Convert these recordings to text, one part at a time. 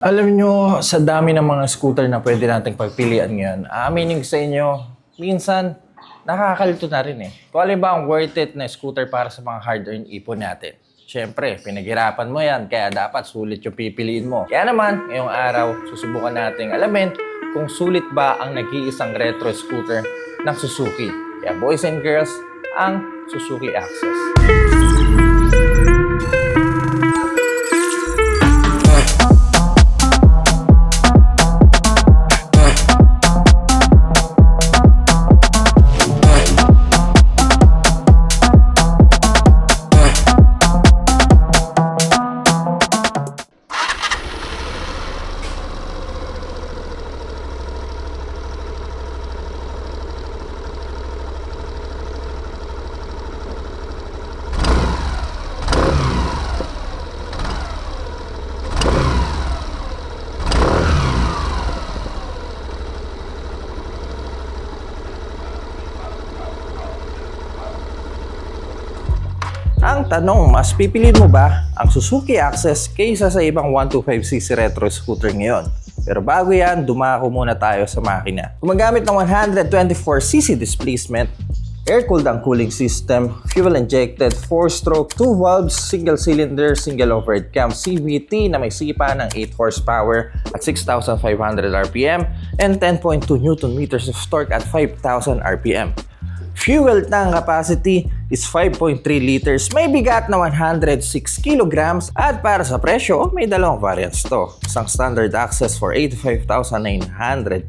Alam nyo, sa dami ng mga scooter na pwede nating pagpilian ngayon, aaminin ko sa inyo, minsan, nakakalito na rin eh. Kung alin ba ang worth it na scooter para sa mga hard-earned ipon natin? Siyempre, pinaghirapan mo yan, kaya dapat sulit yung pipiliin mo. Kaya naman, ngayong araw, susubukan nating alamin kung sulit ba ang nag-iisang retro scooter ng Suzuki. Kaya boys and girls, ang Suzuki Access. Ang tanong, mas pipiliin mo ba ang Suzuki Access kaysa sa ibang 125cc retro scooter ngayon? Pero bago yan, dumako muna tayo sa makina. Gumagamit ng 124cc displacement, air-cooled ang cooling system, fuel-injected, 4-stroke, 2 valves, single-cylinder, single overhead cam CVT na may sipa ng 8 horsepower at 6,500 RPM and 10.2 Nm of torque at 5,000 RPM. Fuel tank capacity is 5.3 liters, may bigat na 106 kilograms at para sa presyo, may dalawang variants to. Isang standard access for 85,900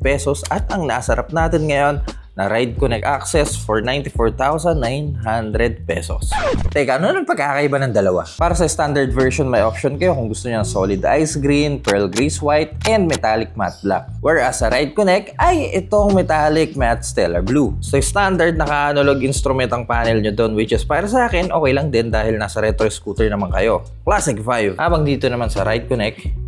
pesos at ang nasarap natin ngayon na Ride Connect Access for 94,900 pesos. Teka, ano ang pagkakaiba ng dalawa? Para sa standard version, may option kayo kung gusto niyo ng solid ice green, pearl grease white, and metallic matte black. Whereas sa Ride Connect ay itong metallic matte stellar blue. So standard naka-analog instrument ang panel nyo doon, which is para sa akin okay lang din dahil nasa retro scooter naman kayo. Classic 5. Habang dito naman sa Ride Connect,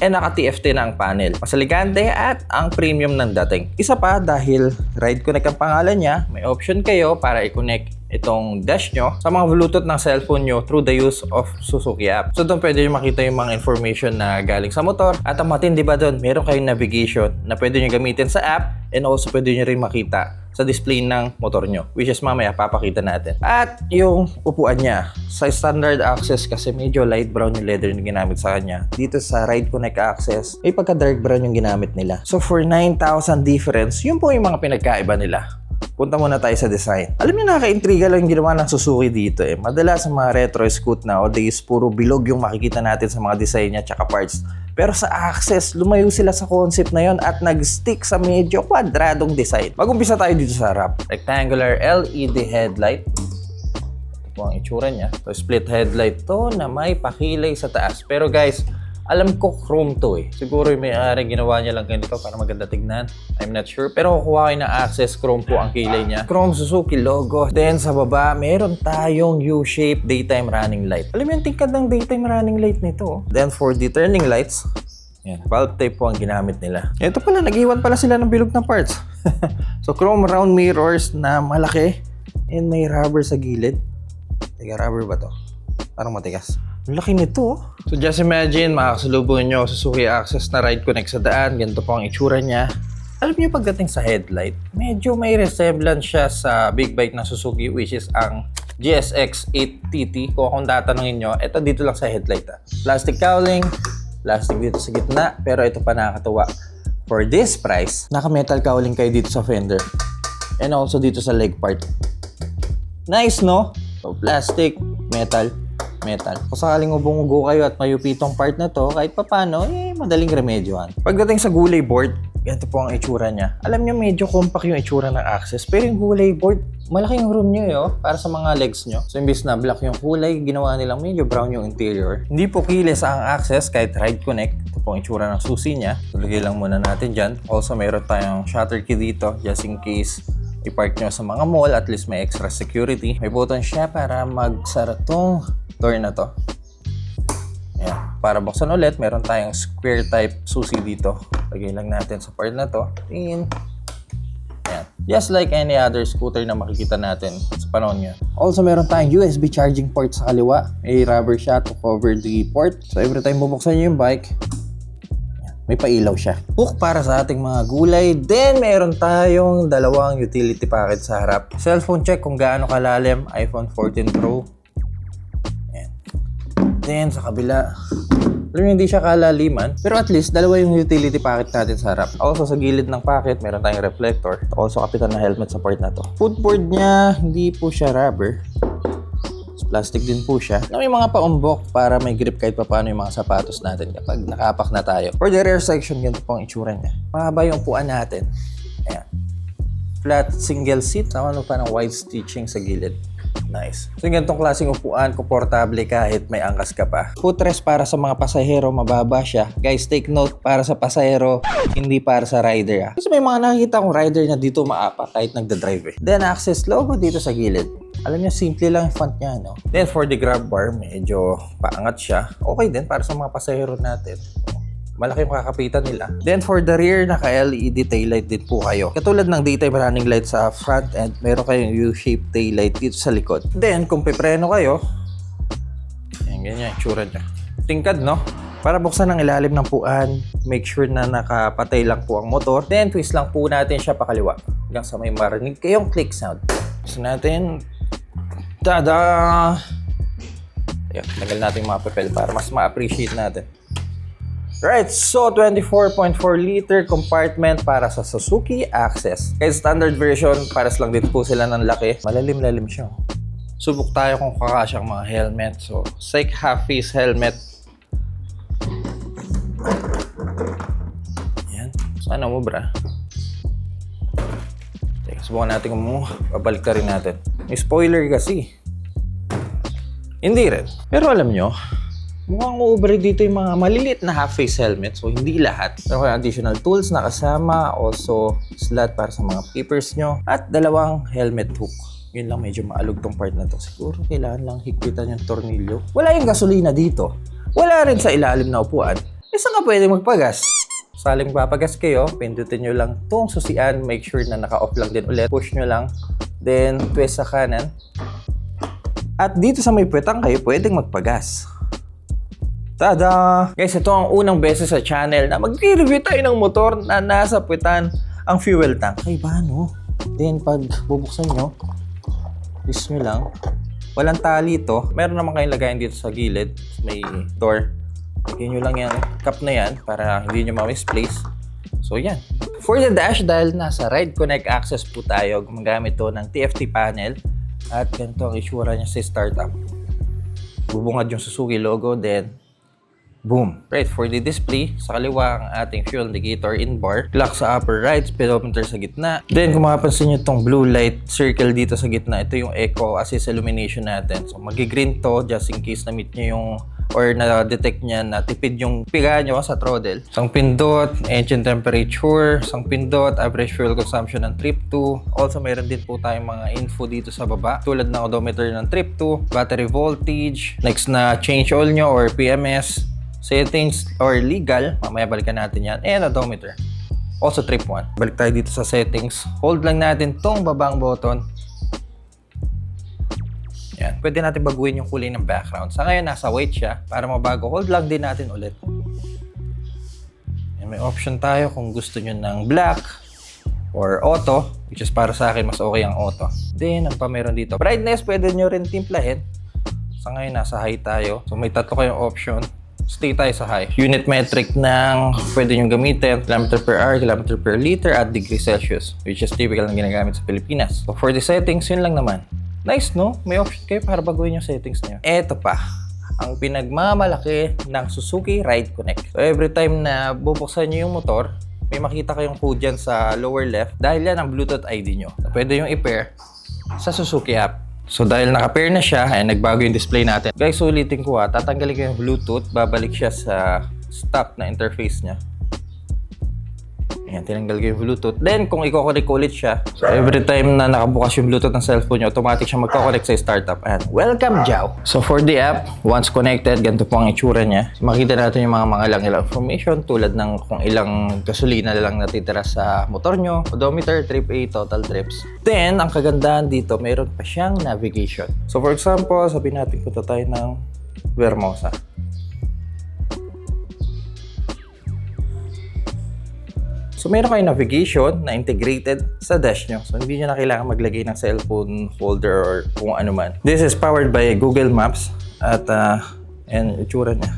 naka-TFT na ang panel. Mas elegante at ang premium ng dating. Isa pa dahil Ride Connect ang pangalan niya, may option kayo para i-connect itong dash nyo sa mga Bluetooth ng cellphone nyo through the use of Suzuki app. So doon pwede nyo makita yung mga information na galing sa motor at ang matindi ba doon, meron kayong navigation na pwede nyo gamitin sa app and also pwede nyo rin makita sa display ng motor nyo, which is mamaya papakita natin. At yung upuan niya, sa standard access kasi medyo light brown yung leather na ginamit sa kanya. Dito sa Ride Connect Access, may pagka dark brown yung ginamit nila. So for 9,000 difference, yun po yung mga pinagkaiba nila. Punta muna tayo sa design. Alam niyo, nakaka-intriga lang yung ginawa ng Suzuki dito eh. Madalas sa mga retro scoot nowadays, puro bilog yung makikita natin sa mga design niya tsaka parts. Pero sa Access, lumayo sila sa concept na yon at nag-stick sa medyo kwadradong design. Mag-umpisa tayo dito sa harap. Rectangular LED headlight. Ito po ang itsura niya. So, split headlight to na may pakilay sa taas. Pero guys, alam ko chrome to eh. Siguro yung may-ari ginawa niya lang ganito para maganda tignan. I'm not sure. Pero kukuha kayo ng Access, chrome po ang kilay niya. Chrome Suzuki logo. Then sa baba, meron tayong U-shape daytime running light. Alam mo yung tingkad ng daytime running light nito. Then for the turning lights, yan, valve type po ang ginamit nila. Ito pala, nag-iwan pala sila ng bilog na parts. So chrome round mirrors na malaki. And may rubber sa gilid. Teka, rubber ba to? Parang matigas. Ang laki nito. So just imagine, makakasalubong nyo Suzuki Access na Ride Connect sa daan. Ganito po ang itsura niya. Alam niyo pagdating sa headlight, medyo may resemblance siya sa big bike ng Suzuki, which is ang GSX 8TT. Kung akong tatanungin nyo, ito dito lang sa headlight. Plastic cowling, plastic dito sa gitna, pero ito pa nakakatuwa. For this price, naka-metal cowling kayo dito sa fender. And also dito sa leg part. Nice, no? So plastic, metal. Kung sakaling ubong-ugo kayo at mayupitong part na to, kahit papano, madaling remedyohan. Pagdating sa gulay board, ganito po ang itsura niya. Alam niyo, medyo compact yung itsura ng Access, pero yung gulay board, malaki yung room niyo para sa mga legs niyo. So imbis na black yung kulay, ginawa nilang medyo brown yung interior. Hindi po keyless ang Access kahit Ride Connect. Ito po ang itsura ng susi niya. Tulagay lang muna natin dyan. Also, meron tayong shutter key dito, just in case i-park nyo sa mga mall, at least may extra security. May button siya para magsara tong door na to. Ayan. Para buksan ulit, meron tayong square type susi dito. Lagay lang natin sa part na to. Ayan. Just like any other scooter na makikita natin sa panahon ngayon. Also, meron tayong USB charging port sa kaliwa. May rubber shot to cover the port. So, every time bubuksan nyo yung bike, may pailaw siya. Hook para sa ating mga gulay. Then, meron tayong dalawang utility packet sa harap. Cellphone check kung gaano kalalim. iPhone 14 Pro. Ayan. Then, sa kabila, alam nyo, hindi siya kalaliman. Pero at least, dalawa yung utility packet natin sa harap. Also, sa gilid ng packet, meron tayong reflector. Also, kapitan na helmet sa part na to. Footboard niya, hindi po siya rubber. Plastic din po siya. Na may mga paumbok para may grip kahit pa paano yung mga sapatos natin kapag nakapak na tayo. For the rear section, ganito po ang itsura niya. Mahaba yung upuan natin. Ayan. Flat single seat. Naman pa ng wide stitching sa gilid. Nice. So yung ganitong klaseng upuan, komportable kahit may angkas ka pa. Footrest para sa mga pasahero, mababa siya. Guys, take note, para sa pasahero, hindi para sa rider. Kasi may mga nakikita akong rider na dito maapak kahit nagda-drive. Then access logo dito sa gilid. Alam niyo, simple lang yung font niya, no? Then for the grab bar, medyo paangat siya. Okay din para sa mga pasahero natin. Malaki yung kakapitan nila. Then for the rear, naka-LED taillight din po kayo. Katulad ng daytime running light sa front end, meron kayong U-shaped taillight dito sa likod. Then kung pipreno kayo, yan, ganyan yung tsura niya. Tingkad, no? Para buksan ang ilalim ng puan, make sure na nakapatay lang po ang motor. Then twist lang po natin siya pakaliwa. Hanggang sa may marinig kayong click sound. Gusto natin, tada! Ayan, tagal natin yung mga papel para mas ma-appreciate natin. Right, so 24.4 liter compartment para sa Suzuki Access. Kaya standard version, pares lang din po sila ng laki. Malalim-lalim siya. Subok tayo kung kakasyang mga helmet. So, SAIC half-face helmet. Yan. Sana mo, bra. Teka, subukan natin kung babalik ka rin natin. May spoiler kasi. Hindi rin. Pero alam nyo, mukhang overrated dito yung mga maliliit na half-face helmet. So, hindi lahat. Meron kayong additional tools na kasama. Also, slot para sa mga papers nyo. At dalawang helmet hook. Yun lang, medyo maalog tong part na to. Siguro kailangan lang higpitan yung tornilyo. Wala yung gasolina dito. Wala rin sa ilalim na upuan. Saan ka pwede magpagas? Saling papagas kayo, pindutin nyo lang tong susian. Make sure na naka-off lang din ulit. Push nyo lang. Then, twist sa kanan. At dito sa may puwetang kayo, pwedeng magpagas. Tada! Guys, ito ang unang beses sa channel na mag-review tayo ng motor na nasa puwetan ang fuel tank. Ay ba, no? Then, pag bubuksan nyo, twist nyo lang. Walang tali ito. Meron naman kayong lagayan dito sa gilid. May door. Lagyan nyo lang yan. Cup na yan para hindi nyo ma-misplace. So, yan. For the dash, dahil nasa Ride Connect Access po tayo, gumagamit to ng TFT panel. At ganito ang itsura niya sa startup. Bubungad yung Suzuki logo, then boom. Right, for the display, sa kaliwa ang ating fuel indicator in bar. Clock sa upper right, speedometer sa gitna. Then, kung makapansin nyo itong blue light circle dito sa gitna, ito yung eco assist illumination natin. So, magi-green to just in case na-meet nyo yung or na-detect niya na tipid yung piga nyo sa throttle. Isang pindot, engine temperature, isang pindot, average fuel consumption ng trip 2. Also, meron din po tayong mga info dito sa baba. Tulad ng odometer ng trip 2, battery voltage, next na change oil nyo or PMS, settings or legal, mamaya balikan natin yan, and odometer. Also trip 1. Balik tayo dito sa settings. Hold lang natin tong babang button. Yan. Pwede natin baguhin yung kulay ng background. Sa ngayon, nasa white siya. Para mabago, hold lang din natin ulit. Yan, may option tayo kung gusto nyo ng black or auto, which is para sa akin, mas okay ang auto. Then, ang pa meron dito. Brightness, pwede nyo rin timplahin. Sa ngayon, nasa high tayo. So, may tatlo kayong option. Stay tayo sa high. Unit metric ng pwede nyo gamitin, kilometer per hour, kilometer per liter, at degree Celsius, which is typical na ginagamit sa Pilipinas. So, for the settings, yun lang naman. Nice, no? May option kayo para baguhin yung settings niyo. Eto pa, ang pinagmamalaki ng Suzuki Ride Connect. So, every time na bubuksan nyo yung motor, may makita kayong code dyan sa lower left dahil yan ang Bluetooth ID nyo. Pwede yung i-pair sa Suzuki app. So, dahil naka-pair na siya, ay nagbago yung display natin. Guys, ulitin ko tatanggalin ko yung Bluetooth, babalik siya sa stock na interface niya. Ayan, tinanggal ko yung Bluetooth. Then, kung i-connect ulit siya, so every time na nakabukas yung Bluetooth ng cellphone nyo, automatic siya magkoconnect sa startup. Ayan, welcome, Jao! So, for the app, once connected, ganito po ang itsura niya. So, makita natin yung mga ilang information tulad ng kung ilang gasolina lang natitira sa motor nyo, odometer, trip A, total trips. Then, ang kagandahan dito, mayroon pa siyang navigation. So, for example, sabihin natin punta tayo ng Vermosa. So meron kayong navigation na integrated sa dash nyo. So hindi nyo na kailangan maglagay ng cellphone holder or kung ano man. This is powered by Google Maps at and itsura niya.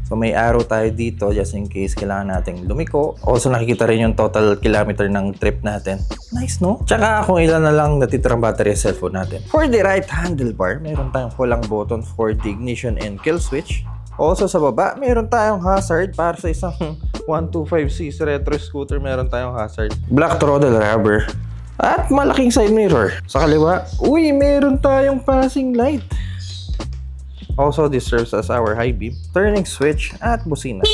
So may arrow tayo dito just in case kailangan nating lumiko. Also nakikita rin yung total kilometer ng trip natin. Nice, no? Tsaka kung ilan na lang natitirang battery sa cellphone natin. For the right handlebar, meron tayong walang button for the ignition and kill switch. Also sa baba, meron tayong hazard para sa isang 125cc retro scooter. Meron tayong hazard. Black throttle rubber. At malaking side mirror. Sa kaliwa, uy, meron tayong passing light. Also, this serves as our high beam, turning switch, at busina.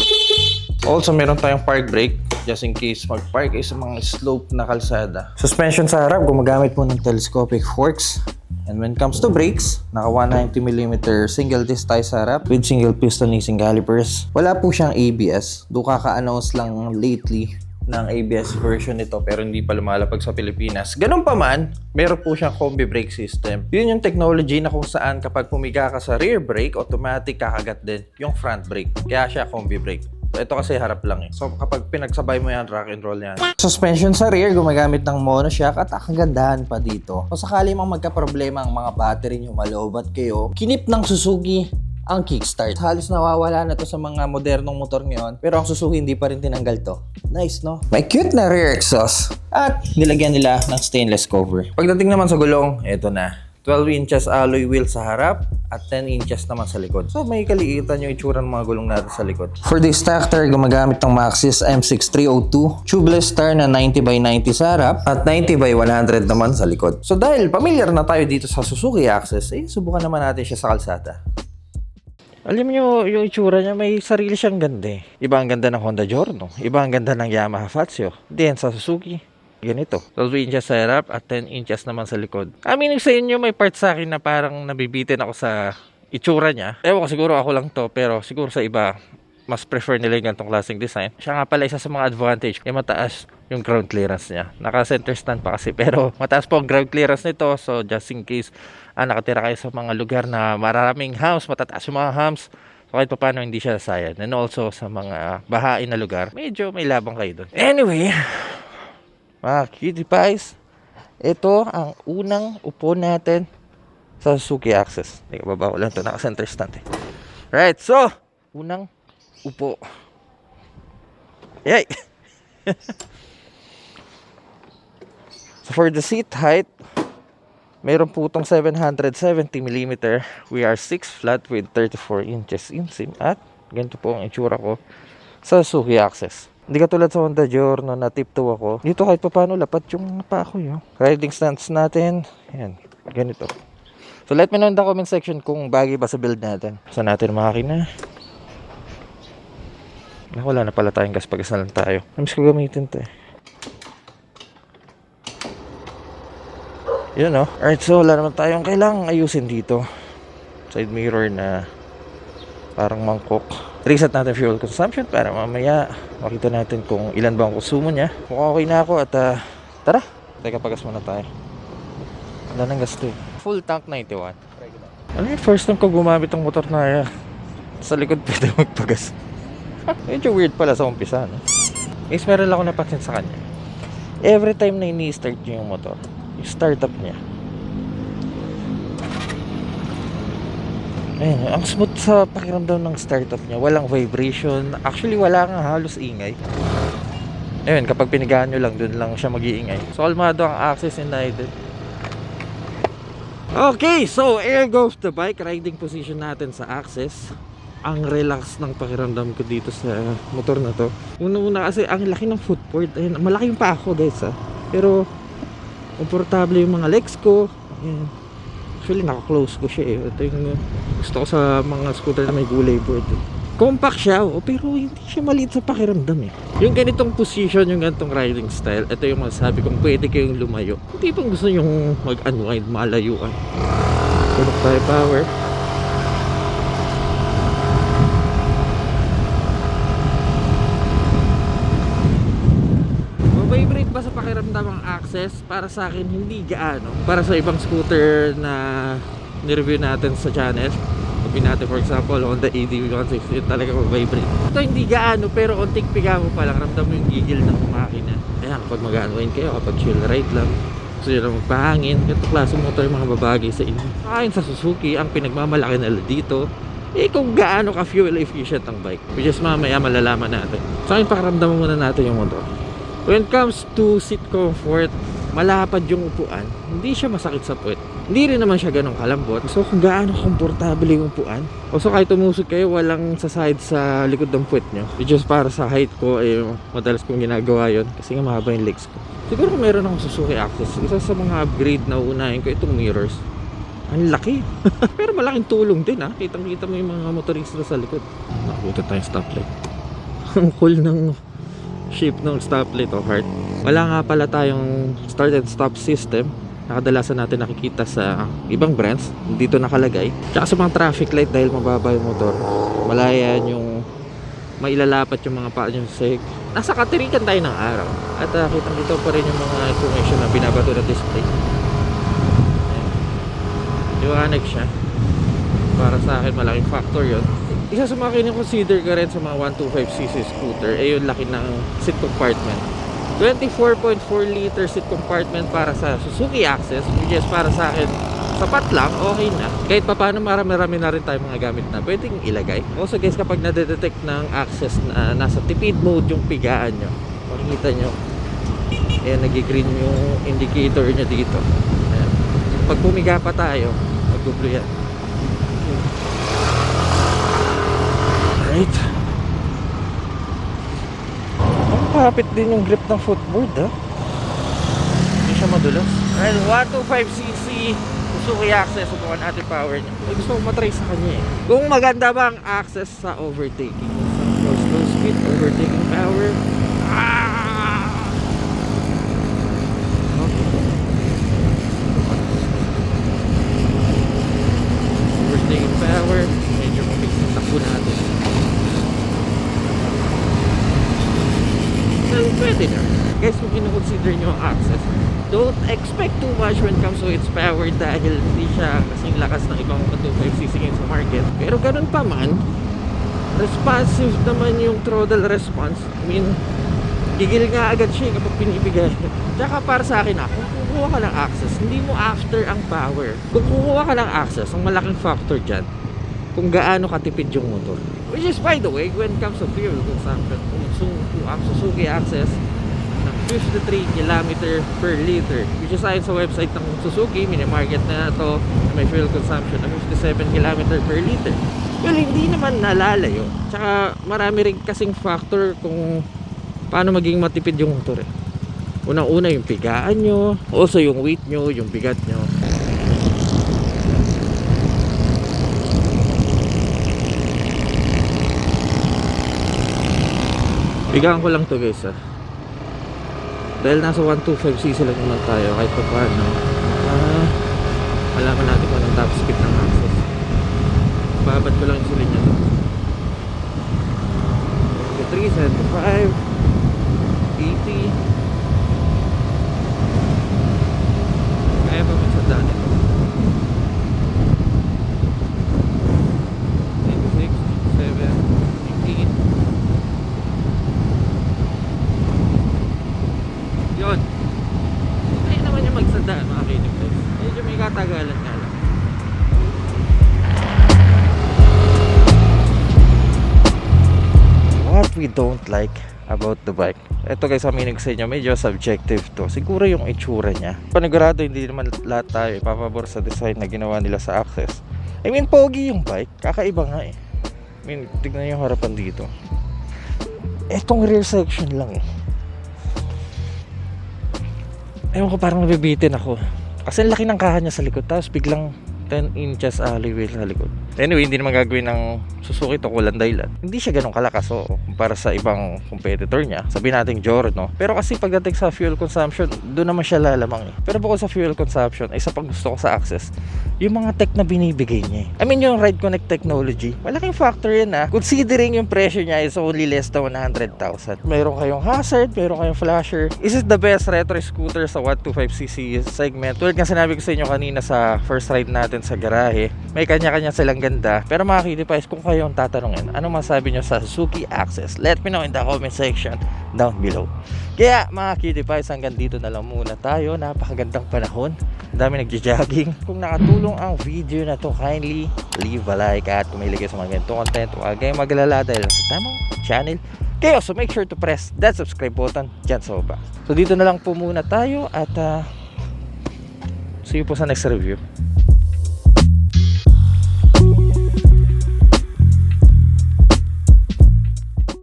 Also, meron tayong park brake just in case mag-park ay sa mga slope na kalsada. Suspension sa harap, gumagamit po ng telescopic forks. And when it comes to brakes, naka 190mm single disc tayo sa harap with single piston easing calipers. Wala po siyang ABS. Do kaka-announce lang lately ng ABS version nito pero hindi pa lumalapag sa Pilipinas. Ganun pa man, meron po siyang combi brake system. Yun yung technology na kung saan kapag pumiga ka sa rear brake, automatic kakagat din yung front brake. Kaya siya combi brake. So, ito kasi harap lang eh. So kapag pinagsabay mo yan, rock and roll yan. Suspension sa rear, gumagamit ng monoshock at kagandahan pa dito. Kung sakali mang magka-problema ang mga battery nyo, malobat kayo, kinip ng Suzuki ang kickstart. Halos nawawala na to sa mga modernong motor ngayon. Pero ang Suzuki hindi pa rin tinanggal to. Nice, no? May cute na rear exhaust. At nilagyan nila ng stainless cover. Pagdating naman sa gulong, eto na. 12 inches alloy wheel sa harap at 10 inches naman sa likod. So may kaliitan yung itsura ng mga gulong natin sa likod. For the stock tire, gumagamit ng Maxxis M6302. Tubeless tire na 90x90 sa harap at 90x100 naman sa likod. So dahil familiar na tayo dito sa Suzuki Access, subukan naman natin siya sa kalsada. Alam nyo, yung itsura niya, may sarili siyang ganda eh. Iba ang ganda ng Honda Giorno. Iba ang ganda ng Yamaha Fazio. Then sa Suzuki, ganito. 12 inches sa harap at 10 inches naman sa likod. Aminin sa inyo, may part sa akin na parang nabibitin ako sa itsura niya. Ewan ko, siguro ako lang to, pero siguro sa iba, mas prefer nila yung ganitong klaseng design. Siya nga pala isa sa mga advantage. Yung mataas yung ground clearance niya. Naka-center stand pa kasi, pero mataas po ang ground clearance nito. So just in case nakatira kayo sa mga lugar na maraming humps, matataas yung mga humps, so kahit pa paano hindi siya sayan. And also sa mga bahain na lugar, medyo may labang kayo doon. Anyway, mga cutie pies, ito ang unang upo natin sa Suzuki Access. Teka, baba ko lang ito, naka-center stand eh. Right, so unang upo. Yay! So for the seat height, meron po itong 770mm. We are 6 flat with 34 inches inseam. At ganito po ang itsura ko sa Suzuki Access. Hindi katulad sa Honda Giorno na tiptoe ako. Dito kahit pa paano lapat yung pa ako yun. Riding stance natin. Yan. Ganito. So let me know in the comment section kung bagay ba sa build natin. Saan natin makina? Wala na pala tayong gas pag-gas na lang tayo. Namiss ko gamitin to eh. Yun no. Alright, so wala naman tayong kailangang ayusin dito. Side mirror na parang mangkok. Reset natin fuel consumption para mamaya makita natin kung ilan ba ang konsumo niya. Mukhang okay na ako at tara. Teka, pagas muna tayo. Wala nang gas to eh. Full tank 91. Ano yung first time ko gumamit ng motor na sa likod pwede magpagas. Medyo weird pala sa umpisa, no? Is meron lang ako napansin sa kanya. Every time na ini-start niyo yung motor, yung startup niya, ayun, ang smooth sa pakiramdam ng startup niya. Walang vibration. Actually, wala nga halos ingay. Ayun, kapag pinigaan nyo lang, dun lang siya mag-iingay. So, kalmado ang Access United. Okay, so air goes the bike. Riding position natin sa Access. Ang relax ng pakiramdam ko dito sa motor na to. Una-una kasi ang laki ng footboard. Ayun, malaki yung pa ako guys ha. Pero komportable yung mga legs ko. Ayun. Actually naka-close ko siya eh. Ito yung gusto ko sa mga scooter na may gulay board eh. Compact siya pero hindi siya maliit sa pakiramdam eh. Yung ganitong position, yung ganitong riding style, ito yung masasabi kong pwede kayong lumayo. Hindi pang gusto yung mag-unwind, malayuan. Tulog tayo power. Vibrate ba sa pakiramdam ang Access? Para sa akin hindi gaano. Para sa ibang scooter na nireview natin sa channel, Sabi natin for example, Honda ADV 160 talaga mag-vibrate. Ito hindi gaano pero onting piga mo pa lang, ramdam mo yung gigil ng makina. Ayan, kapag mag-unwind kayo, kapag chill ride lang, gusto nyo lang magpahangin, ganito klase motor yung mga babagay sa inyo. Ayon sa Suzuki, ang pinagmamalaki nila dito kung gaano ka fuel efficient ang bike, which is mamaya malalaman natin. Sa akin, pakaramdaman muna natin yung motor. When it comes to seat comfort, malapad yung upuan, hindi siya masakit sa puwet, hindi rin naman siya ganong kalambot. So kung gaano komportable yung upuan, so kahit tumusod kayo, walang sasahid sa likod ng puwet nyo, which is para sa height ko, madalas kong ginagawa yon kasi nga mahaba yung legs ko. Siguro kung meron akong Suzuki Access, isa sa mga upgrade na unahin ko itong mirrors. Ang laki. Pero malaking tulong din ha. Kitang-kita mo yung mga motorista sa likod. Nakabuti tayong stoplight. Ang cool ng shape ng stoplight o heart. Wala nga pala tayong start and stop system. Nakadalasan natin nakikita sa ibang brands. Dito nakalagay. Tsaka sa mga traffic light dahil mababa yung motor. Malayan yung mailalapat yung mga paa nyo sa sahig. Nasa katirikan tayo ng araw. At kitang-kita pa rin yung mga information na binabato na display. Liwanag siya. Para sa akin malaking factor yon. Isa sa mga kini-consider ka rin sa mga 125cc scooter yung laki ng seat compartment. 24.4 liter seat compartment para sa Suzuki Access, which is para sa akin sapat lang, okay na. Kahit pa paano marami-rami na rin tayo mga gamit na pwedeng ilagay. Also guys, kapag nadedetect ng Access na nasa tipid mode yung pigaan nyo, makikita nyo nag-green yung indicator nyo dito. Ayan. Pag pumiga pa tayo, mag-blue yan. Alright. Ang kapit din yung grip ng footboard ha. Hindi siya madulas. Alright, 125cc Suzuki Access, subukan natin power niya. Gusto ko matry sa kanya eh. Kung maganda ba ang access sa overtaking. Slow speed, overtaking power. Overtaking power. Medyo mabig na takbo natin. So, pwede na. Guys, kung kinoconsider nyo ang access, don't expect too much when it comes to its power dahil hindi siya kasing lakas ng ibang 125cc sa market. Pero ganun pa man, responsive naman yung throttle response. I mean, gigil nga agad siya kapag pinibigay. Tsaka para sa akin kung kukuha ka ng access, hindi mo after ang power. Kung kukuha ka ng access, ang malaking factor dyan, kung gaano katipid yung motor. Which is, by the way, when it comes to fuel consumption, kung ang Suzuki Access 53 km per liter, which is ayon sa website ng Suzuki, mini-market na ito na may fuel consumption na 57 km per liter. Well, hindi naman nalalayo. Tsaka marami rin kasing factor kung paano maging matipid yung motor eh. Unang-una yung pigaan nyo, also yung weight nyo, yung bigat nyo. Bigaan ko lang to guys dahil nasa 125cc lang naman tayo, kahit pa paano malaman natin kung anong top speed ng Access. Babad ko lang yung silin niya 375 80. Kaya pa magsandaan ito 26, 7, 18. Yun. Kaya naman yung magsandaan mga kinig guys. Medyo may katagalan nga lang. What we don't like about the bike. Ito guys, aminin ko sa inyo, medyo subjective to. Siguro yung itsura niya. Panigurado hindi naman lahat tayo ipapabor sa design na ginawa nila sa Access. I mean, pogi yung bike. Kakaiba nga eh. I mean, tignan yung harapan dito. Etong rear section lang eh. Ewan ko, parang nabibitin ako. Kasi laki ng kahan niya sa likod. Tapos biglang 10 inches alloy wheel sa likod. Anyway, hindi naman gagawin ng Suzuki to kulang dahilan. Hindi siya ganun kalakas para sa ibang competitor niya. Sabihin natin Giorno. Pero kasi pagdating sa fuel consumption, doon naman siya lalamang eh. Pero bukod sa fuel consumption, isa pang gusto ko sa Access, yung mga tech na binibigay niya. I mean, yung Ride Connect technology, malaking factor yan considering yung pressure niya is only less than 100,000. Meron kayong hazard, meron kayong flasher. This is the best retro scooter sa 125cc segment. Tulad nga sinabi ko sa inyo kanina sa first ride natin sa garahe, may kanya-kanya silang ganda. Pero mga cutie pies, kung kayo ang tatanungin, ano masabi nyo sa Suzuki Access? Let me know in the comment section down below. Kaya mga cutie pies, hanggang dito na lang muna tayo. Napakagandang panahon, ang dami nagja-jogging. Kung nakatulong ang video na to, kindly leave a like at kung mahilig kayo sa mga ganitong content, huwag kayong maglala dahil sa tamang channel kayo. So make sure to press that subscribe button dyan sa baba. So dito na lang po muna tayo at see you po sa next review.